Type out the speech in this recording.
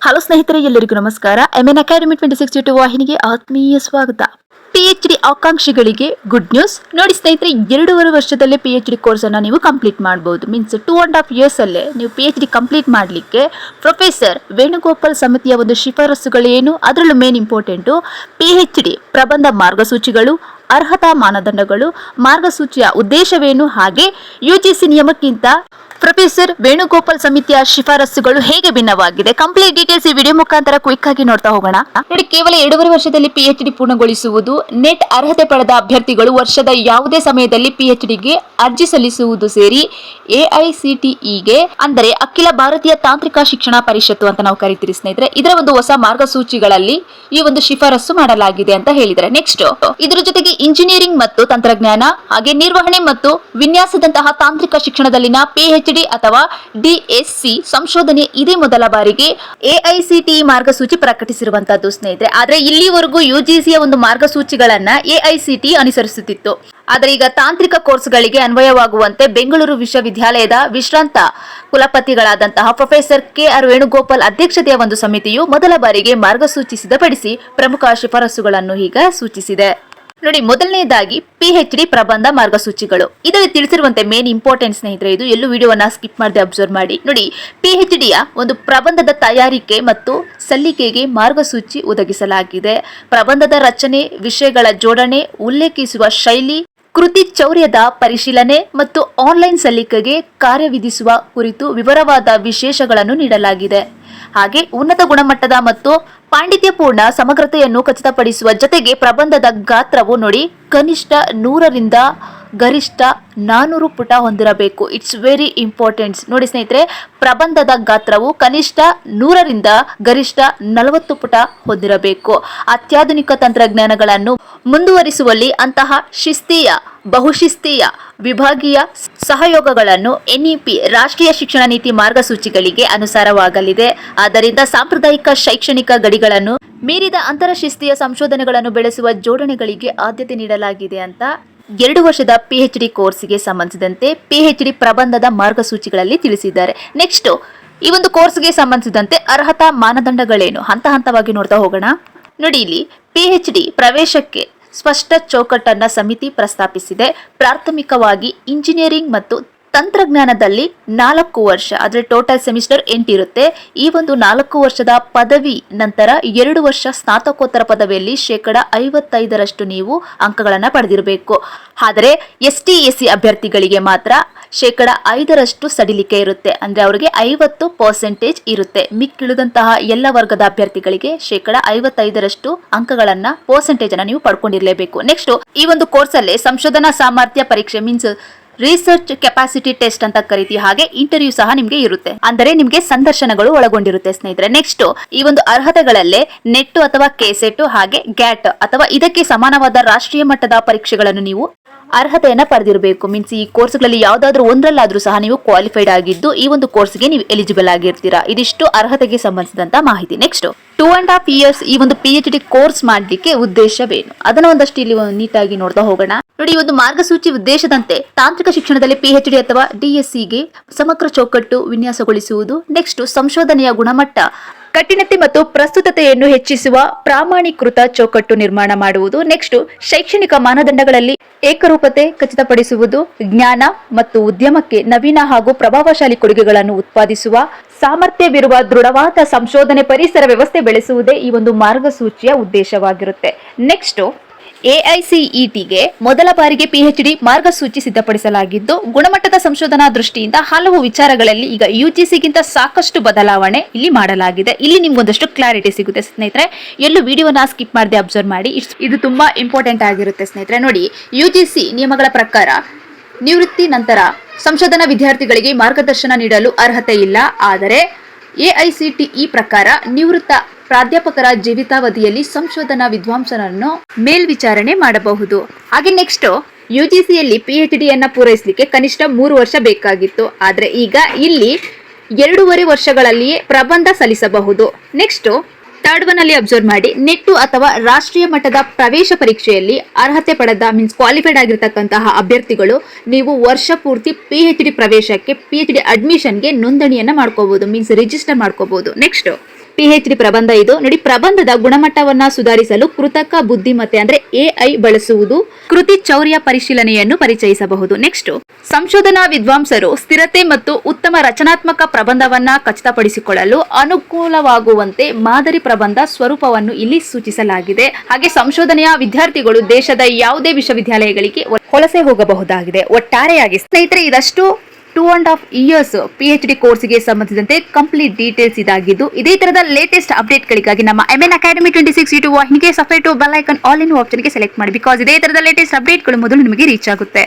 Hello ಸ್ನೇಹಿತರೆ, ಎಲ್ಲರಿಗೂ ನಮಸ್ಕಾರ. MN ಅಕಾಡೆಮಿ 2062 ವಾಹಿನಿಗೆ ಆತ್ಮೀಯ ಸ್ವಾಗತ. PhD ಆಕಾಂಕ್ಷಿಗಳಿಗೆ ಗುಡ್ ನ್ಯೂಸ್. ನೋಡಿ ಸ್ನೇಹಿತರೆ, 2.5 ವರ್ಷದಲ್ಲೇ PhD ಕೋರ್ಸ್ ಅನ್ನು ನೀವು ಕಂಪ್ಲೀಟ್ ಮಾಡಬಹುದು. ಮೀನ್ಸ್ 2.5 years ಅಲ್ಲೇ ನೀವು PhD ಕಂಪ್ಲೀಟ್ ಮಾಡಲಿಕ್ಕೆ ಪ್ರೊಫೆಸರ್ ವೇಣುಗೋಪಾಲ್ ಸಮಿತಿಯ ಒಂದು ಶಿಫಾರಸುಗಳೇನು, ಅದರಲ್ಲೂ ಮೇನ್ ಇಂಪಾರ್ಟೆಂಟು PhD ಪ್ರಬಂಧ ಮಾರ್ಗಸೂಚಿಗಳು, ಅರ್ಹತಾ ಮಾನದಂಡಗಳು, ಮಾರ್ಗಸೂಚಿಯ ಉದ್ದೇಶವೇನು, ಹಾಗೆ UGC ನಿಯಮಕ್ಕಿಂತ ಪ್ರೊಫೆಸರ್ ವೇಣುಗೋಪಾಲ್ ಸಮಿತಿಯ ಶಿಫಾರಸುಗಳು ಹೇಗೆ ಭಿನ್ನವಾಗಿದೆ, ಕಂಪ್ಲೀಟ್ ಡೀಟೇಲ್ಸ್ ಈ ವಿಡಿಯೋ ಮುಖಾಂತರ ಕ್ವಿಕ್ ಆಗಿ ನೋಡ್ತಾ ಹೋಗೋಣ. ನೋಡಿ, ಕೇವಲ 2.5 ವರ್ಷದಲ್ಲಿ PhD ಪೂರ್ಣಗೊಳಿಸುವುದು. ನೆಟ್ ಅರ್ಹತೆ ಪಡೆದ ಅಭ್ಯರ್ಥಿಗಳು ವರ್ಷದ ಯಾವುದೇ ಸಮಯದಲ್ಲಿ PhDಗೆ ಅರ್ಜಿ ಸಲ್ಲಿಸುವುದು ಸೇರಿ AICTEಗೆ ಅಂದರೆ ಅಖಿಲ ಭಾರತೀಯ ತಾಂತ್ರಿಕ ಶಿಕ್ಷಣ ಪರಿಷತ್ತು ಅಂತ ನಾವು ಕರಿತೀರಿ ಸ್ನೇಹಿತರೆ, ಇದರ ಒಂದು ಹೊಸ ಮಾರ್ಗಸೂಚಿಗಳಲ್ಲಿ ಈ ಒಂದು ಶಿಫಾರಸು ಮಾಡಲಾಗಿದೆ ಅಂತ ಹೇಳಿದರೆ. ನೆಕ್ಸ್ಟ್, ಇದರ ಜೊತೆಗೆ ಇಂಜಿನಿಯರಿಂಗ್ ಮತ್ತು ತಂತ್ರಜ್ಞಾನ ಹಾಗೆ ನಿರ್ವಹಣೆ ಮತ್ತು ವಿನ್ಯಾಸದಂತಹ ತಾಂತ್ರಿಕ ಶಿಕ್ಷಣದಲ್ಲಿನ PhD ಅಥವಾ DSc ಸಂಶೋಧನೆ ಇದೇ ಮೊದಲ ಬಾರಿಗೆ AICTE ಮಾರ್ಗಸೂಚಿ ಪ್ರಕಟಿಸಿರುವಂತದ್ದು ಸ್ನೇಹಿತರೆ. ಆದ್ರೆ ಇಲ್ಲಿವರೆಗೂ UGCಯ ಒಂದು ಮಾರ್ಗಸೂಚಿಗಳನ್ನ AICTE ಅನುಸರಿಸುತ್ತಿತ್ತು. ಆದರೆ ಈಗ ತಾಂತ್ರಿಕ ಕೋರ್ಸ್ಗಳಿಗೆ ಅನ್ವಯವಾಗುವಂತೆ ಬೆಂಗಳೂರು ವಿಶ್ವವಿದ್ಯಾಲಯದ ವಿಶ್ರಾಂತ ಕುಲಪತಿಗಳಾದಂತಹ ಪ್ರೊಫೆಸರ್ KR ವೇಣುಗೋಪಾಲ್ ಅಧ್ಯಕ್ಷತೆಯ ಒಂದು ಸಮಿತಿಯು ಮೊದಲ ಬಾರಿಗೆ ಮಾರ್ಗಸೂಚಿ ಸಿದ್ಧಪಡಿಸಿ ಪ್ರಮುಖ ಶಿಫಾರಸುಗಳನ್ನು ಈಗ ಸೂಚಿಸಿದೆ. ನೋಡಿ, ಮೊದಲನೇದಾಗಿ PhD ಪ್ರಬಂಧ ಮಾರ್ಗಸೂಚಿಗಳು. ಇದರಲ್ಲಿ ತಿಳಿಸಿರುವಂತೆ ಮೇನ್ ಇಂಪಾರ್ಟೆಂಟ್ ಸ್ನೇಹಿತರೆ, ಇದು ಎಲ್ಲೂ ವಿಡಿಯೋವನ್ನ ಸ್ಕಿಪ್ ಮಾಡದೆ ಅಬ್ಸರ್ವ್ ಮಾಡಿ. ನೋಡಿ, PhDಯ ಒಂದು ಪ್ರಬಂಧದ ತಯಾರಿಕೆ ಮತ್ತು ಸಲ್ಲಿಕೆಗೆ ಮಾರ್ಗಸೂಚಿ ಒದಗಿಸಲಾಗಿದೆ. ಪ್ರಬಂಧದ ರಚನೆ, ವಿಷಯಗಳ ಜೋಡಣೆ, ಉಲ್ಲೇಖಿಸುವ ಶೈಲಿ, ಕೃತಿ ಚೌರ್ಯದ ಪರಿಶೀಲನೆ ಮತ್ತು ಆನ್ಲೈನ್ ಸಲ್ಲಿಕೆಗೆ ಕಾರ್ಯವಿಧಿಸುವ ಕುರಿತು ವಿವರವಾದ ವಿಶೇಷಗಳನ್ನು ನೀಡಲಾಗಿದೆ. ಹಾಗೆ ಉನ್ನತ ಗುಣಮಟ್ಟದ ಮತ್ತು ಪಾಂಡಿತ್ಯಪೂರ್ಣ ಸಮಗ್ರತೆಯನ್ನು ಖಚಿತಪಡಿಸುವ ಜೊತೆಗೆ ಪ್ರಬಂಧದ ಗಾತ್ರವು ನೋಡಿ ಕನಿಷ್ಠ 100ರಿಂದ ಗರಿಷ್ಠ 400 ಪುಟ ಹೊಂದಿರಬೇಕು. It's very important. ನೋಡಿ ಸ್ನೇಹಿತರೆ, ಪ್ರಬಂಧದ ಗಾತ್ರವು ಕನಿಷ್ಠ 100ರಿಂದ ಗರಿಷ್ಠ 40 ಪುಟ ಹೊಂದಿರಬೇಕು. ಅತ್ಯಾಧುನಿಕ ತಂತ್ರಜ್ಞಾನಗಳನ್ನು ಮುಂದುವರಿಸುವಲ್ಲಿ ಅಂತಹ ಶಿಸ್ತೀಯ, ಬಹುಶಿಸ್ತೀಯ, ವಿಭಾಗೀಯ ಸಹಯೋಗಗಳನ್ನು NEP ರಾಷ್ಟ್ರೀಯ ಶಿಕ್ಷಣ ನೀತಿ ಮಾರ್ಗಸೂಚಿಗಳಿಗೆ ಅನುಸಾರವಾಗಲಿದೆ. ಆದ್ದರಿಂದ ಸಾಂಪ್ರದಾಯಿಕ ಶೈಕ್ಷಣಿಕ ಗಡಿಗಳನ್ನು ಮೀರಿದ ಅಂತರಶಿಸ್ತೀಯ ಸಂಶೋಧನೆಗಳನ್ನು ಬೆಳೆಸುವ ಜೋಡಣೆಗಳಿಗೆ ಆದ್ಯತೆ ನೀಡಲಾಗಿದೆ ಅಂತ 2 ವರ್ಷದ PhD ಕೋರ್ಸ್ಗೆ ಸಂಬಂಧಿಸಿದಂತೆ PhD ಪ್ರಬಂಧದ ಮಾರ್ಗಸೂಚಿಗಳಲ್ಲಿ ತಿಳಿಸಿದ್ದಾರೆ. ನೆಕ್ಸ್ಟ್, ಈ ಒಂದು ಕೋರ್ಸ್ಗೆ ಸಂಬಂಧಿಸಿದಂತೆ ಅರ್ಹತಾ ಮಾನದಂಡಗಳೇನು ಹಂತ ಹಂತವಾಗಿ ನೋಡ್ತಾ ಹೋಗೋಣ. ನೋಡಿ, ಇಲ್ಲಿ PhD ಪ್ರವೇಶಕ್ಕೆ ಸ್ಪಷ್ಟ ಚೌಕಟ್ಟನ್ನ ಸಮಿತಿ ಪ್ರಸ್ತಾಪಿಸಿದೆ. ಪ್ರಾಥಮಿಕವಾಗಿ ಇಂಜಿನಿಯರಿಂಗ್ ಮತ್ತು ತಂತ್ರಜ್ಞಾನದಲ್ಲಿ 4 ವರ್ಷ, ಆದರೆ ಟೋಟಲ್ ಸೆಮಿಸ್ಟರ್ 8 ಇರುತ್ತೆ. ಈ ಒಂದು 4 ವರ್ಷದ ಪದವಿ ನಂತರ 2 ವರ್ಷ ಸ್ನಾತಕೋತ್ತರ ಪದವಿಯಲ್ಲಿ 55% ನೀವು ಅಂಕಗಳನ್ನು ಪಡೆದಿರಬೇಕು. ಆದರೆ ST SC ಅಭ್ಯರ್ಥಿಗಳಿಗೆ ಮಾತ್ರ 5% ಸಡಿಲಿಕೆ ಇರುತ್ತೆ. ಅಂದ್ರೆ ಅವರಿಗೆ 50% ಇರುತ್ತೆ. ಮಿಕ್ಕಿಳಿದಂತಹ ಎಲ್ಲ ವರ್ಗದ ಅಭ್ಯರ್ಥಿಗಳಿಗೆ 55% ಅಂಕಗಳನ್ನ ಪರ್ಸೆಂಟೇಜ್ ಅನ್ನ ನೀವು ಪಡ್ಕೊಂಡಿರ್ಲೇಬೇಕು. ನೆಕ್ಸ್ಟ್, ಈ ಒಂದು ಕೋರ್ಸ್ ಅಲ್ಲಿ ಸಂಶೋಧನಾ ಸಾಮರ್ಥ್ಯ ಪರೀಕ್ಷೆ ಮೀನ್ಸ್ ರಿಸರ್ಚ್ ಕೆಪಾಸಿಟಿ ಟೆಸ್ಟ್ ಅಂತ ಕರಿತೀವಿ. ಹಾಗೆ ಇಂಟರ್ವ್ಯೂ ಸಹ ನಿಮ್ಗೆ ಇರುತ್ತೆ, ಅಂದರೆ ನಿಮ್ಗೆ ಸಂದರ್ಶನಗಳು ಒಳಗೊಂಡಿರುತ್ತೆ ಸ್ನೇಹಿತರೆ. ನೆಕ್ಸ್ಟ್, ಈ ಒಂದು ಅರ್ಹತೆಗಳಲ್ಲೇ ನೆಟ್ ಅಥವಾ ಕೆಸೆಟ್ ಹಾಗೆ ಗ್ಯಾಟ್ ಅಥವಾ ಇದಕ್ಕೆ ಸಮಾನವಾದ ರಾಷ್ಟ್ರೀಯ ಮಟ್ಟದ ಪರೀಕ್ಷೆಗಳನ್ನು ನೀವು ಅರ್ಹತೆಯನ್ನ ಪಡೆದಿರಬೇಕು. ಮೀನ್ಸ್ ಈ ಕೋರ್ಸ್ಗಳಲ್ಲಿ ಯಾವ್ದಾದ್ರು ಒಂದರಲ್ಲಾದ್ರೂ ಸಹ ನೀವು ಕ್ವಾಲಿಫೈಡ್ ಆಗಿದ್ದು ಈ ಒಂದು ಕೋರ್ಸ್ಗೆ ನೀವು ಎಲಿಜಿಬಲ್ ಆಗಿರ್ತೀರಾ. ಇದಿಷ್ಟು ಅರ್ಹತೆಗೆ ಸಂಬಂಧಿಸಿದಂತ ಮಾಹಿತಿ. ನೆಕ್ಸ್ಟ್, 2.5 years ಈ ಒಂದು PhD ಕೋರ್ಸ್ ಮಾಡ್ಲಿಕ್ಕೆ ಉದ್ದೇಶವೇನು, ಅದನ್ನ ಒಂದಷ್ಟು ಇಲ್ಲಿ ನೀಟಾಗಿ ನೋಡ್ತಾ ಹೋಗೋಣ. ನೋಡಿ, ಈ ಒಂದು ಮಾರ್ಗಸೂಚಿ ಉದ್ದೇಶದಂತೆ ತಾಂತ್ರಿಕ ಶಿಕ್ಷಣದಲ್ಲಿ PhD ಅಥವಾ DScಗೆ ಸಮಗ್ರ ಚೌಕಟ್ಟು ವಿನ್ಯಾಸಗೊಳಿಸುವುದು. ನೆಕ್ಸ್ಟ್, ಸಂಶೋಧನೆಯ ಗುಣಮಟ್ಟ, ಕಠಿಣತೆ ಮತ್ತು ಪ್ರಸ್ತುತತೆಯನ್ನು ಹೆಚ್ಚಿಸುವ ಪ್ರಾಮಾಣೀಕೃತ ಚೌಕಟ್ಟು ನಿರ್ಮಾಣ ಮಾಡುವುದು. ನೆಕ್ಸ್ಟ್, ಶೈಕ್ಷಣಿಕ ಮಾನದಂಡಗಳಲ್ಲಿ ಏಕರೂಪತೆ ಖಚಿತಪಡಿಸುವುದು. ಜ್ಞಾನ ಮತ್ತು ಉದ್ಯಮಕ್ಕೆ ನವೀನ ಹಾಗೂ ಪ್ರಭಾವಶಾಲಿ ಕೊಡುಗೆಗಳನ್ನು ಉತ್ಪಾದಿಸುವ ಸಾಮರ್ಥ್ಯವಿರುವ ದೃಢವಾದ ಸಂಶೋಧನೆ ಪರಿಸರ ವ್ಯವಸ್ಥೆ ಬೆಳೆಸುವುದೇ ಈ ಒಂದು ಮಾರ್ಗಸೂಚಿಯ ಉದ್ದೇಶವಾಗಿರುತ್ತೆ. ನೆಕ್ಸ್ಟ್, AICTEಗೆ ಮೊದಲ ಬಾರಿಗೆ PhD ಮಾರ್ಗಸೂಚಿ ಸಿದ್ಧಪಡಿಸಲಾಗಿದ್ದು ಗುಣಮಟ್ಟದ ಸಂಶೋಧನಾ ದೃಷ್ಟಿಯಿಂದ ಹಲವು ವಿಚಾರಗಳಲ್ಲಿ ಈಗ UGCಗಿಂತ ಸಾಕಷ್ಟು ಬದಲಾವಣೆ ಇಲ್ಲಿ ಮಾಡಲಾಗಿದೆ. ಇಲ್ಲಿ ನಿಮ್ಗೊಂದಷ್ಟು ಕ್ಲಾರಿಟಿ ಸಿಗುತ್ತೆ ಸ್ನೇಹಿತರೆ. ಎಲ್ಲೂ ವಿಡಿಯೋನ ಸ್ಕಿಪ್ ಮಾಡದೆ ಅಬ್ಸರ್ವ್ ಮಾಡಿ, ಇದು ತುಂಬಾ ಇಂಪಾರ್ಟೆಂಟ್ ಆಗಿರುತ್ತೆ ಸ್ನೇಹಿತರೆ. ನೋಡಿ, UGC ನಿಯಮಗಳ ಪ್ರಕಾರ ನಿವೃತ್ತಿ ನಂತರ ಸಂಶೋಧನಾ ವಿದ್ಯಾರ್ಥಿಗಳಿಗೆ ಮಾರ್ಗದರ್ಶನ ನೀಡಲು ಅರ್ಹತೆ ಇಲ್ಲ. ಆದರೆ AICTE ಪ್ರಕಾರ ನಿವೃತ್ತ ಪ್ರಾಧ್ಯಾಪಕರ ಜೀವಿತಾವಧಿಯಲ್ಲಿ ಸಂಶೋಧನಾ ವಿದ್ವಾಂಸರನ್ನು ಮೇಲ್ವಿಚಾರಣೆ ಮಾಡಬಹುದು. ಹಾಗೆ ನೆಕ್ಸ್ಟ್, UGCಯಲ್ಲಿ PhDಯನ್ನ ಪೂರೈಸಲಿಕ್ಕೆ ಕನಿಷ್ಠ 3 ವರ್ಷ ಬೇಕಾಗಿತ್ತು. ಆದ್ರೆ ಈಗ ಇಲ್ಲಿ 2.5 ವರ್ಷಗಳಲ್ಲಿಯೇ ಪ್ರಬಂಧ ಸಲ್ಲಿಸಬಹುದು. ನೆಕ್ಸ್ಟ್, ಥರ್ಡ್ ಒನ್ ಅಲ್ಲಿ ಅಬ್ಸರ್ವ್ ಮಾಡಿ, ನೆಟ್ಟು ಅಥವಾ ರಾಷ್ಟ್ರೀಯ ಮಟ್ಟದ ಪ್ರವೇಶ ಪರೀಕ್ಷೆಯಲ್ಲಿ ಅರ್ಹತೆ ಪಡೆದ ಮೀನ್ಸ್ ಕ್ವಾಲಿಫೈಡ್ ಆಗಿರತಕ್ಕಂತಹ ಅಭ್ಯರ್ಥಿಗಳು ನೀವು ವರ್ಷ ಪೂರ್ತಿ PhD ಪ್ರವೇಶಕ್ಕೆ PhD ಅಡ್ಮಿಷನ್ಗೆ ನೋಂದಣಿಯನ್ನ ಮಾಡ್ಕೋಬಹುದು, ಮೀನ್ಸ್ ರಿಜಿಸ್ಟರ್ ಮಾಡ್ಕೋಬಹುದು. ನೆಕ್ಸ್ಟ್, PhD ಪ್ರಬಂಧ ಇದು ನೋಡಿ. ಪ್ರಬಂಧದ ಗುಣಮಟ್ಟವನ್ನ ಸುಧಾರಿಸಲು ಕೃತಕ ಬುದ್ಧಿಮತ್ತೆ ಅಂದ್ರೆ AI ಬಳಸುವುದು, ಕೃತಿ ಚೌರ್ಯ ಪರಿಶೀಲನೆಯನ್ನು ಪರಿಚಯಿಸಬಹುದು. ನೆಕ್ಸ್ಟ್, ಸಂಶೋಧನಾ ವಿದ್ವಾಂಸರು ಸ್ಥಿರತೆ ಮತ್ತು ಉತ್ತಮ ರಚನಾತ್ಮಕ ಪ್ರಬಂಧವನ್ನ ಖಚಿತಪಡಿಸಿಕೊಳ್ಳಲು ಅನುಕೂಲವಾಗುವಂತೆ ಮಾದರಿ ಪ್ರಬಂಧ ಸ್ವರೂಪವನ್ನು ಇಲ್ಲಿ ಸೂಚಿಸಲಾಗಿದೆ. ಹಾಗೆ ಸಂಶೋಧನೆಯ ವಿದ್ಯಾರ್ಥಿಗಳು ದೇಶದ ಯಾವುದೇ ವಿಶ್ವವಿದ್ಯಾಲಯಗಳಿಗೆ ವಲಸೆ ಹೋಗಬಹುದಾಗಿದೆ. ಒಟ್ಟಾರೆಯಾಗಿ ಸ್ನೇಹಿತರೆ, ಇದಷ್ಟು 2.5 years PhD ಕೋರ್ಸ್ಗೆ ಸಂಬಂಧಿಸಿದಂತೆ ಕಂಪ್ಲೀಟ್ ಡೀಟೇಲ್ಸ್ ಇದಾಗಿದ್ದು, ಇದೇ ತರದ ಲೇಟೆಸ್ಟ್ ಅಪ್ಡೇಟ್ಗಳಿಗಾಗಿ ನಮ್ಮ MN Academy 26 YouTube ವಾಹಿನಿಗೆ subscribe to bell icon all in ಆಪ್ಷನ್ಗೆ ಸೆಲೆಕ್ಟ್ ಮಾಡಿ. ಬಿಕಾಸ್ ಇದೇ ತರದ ಲೇಟೆಸ್ಟ್ ಅಪ್ಡೇಟ್ಗಳು ಮೊದಲು ನಿಮಗೆ ರೀಚ್ ಆಗುತ್ತೆ.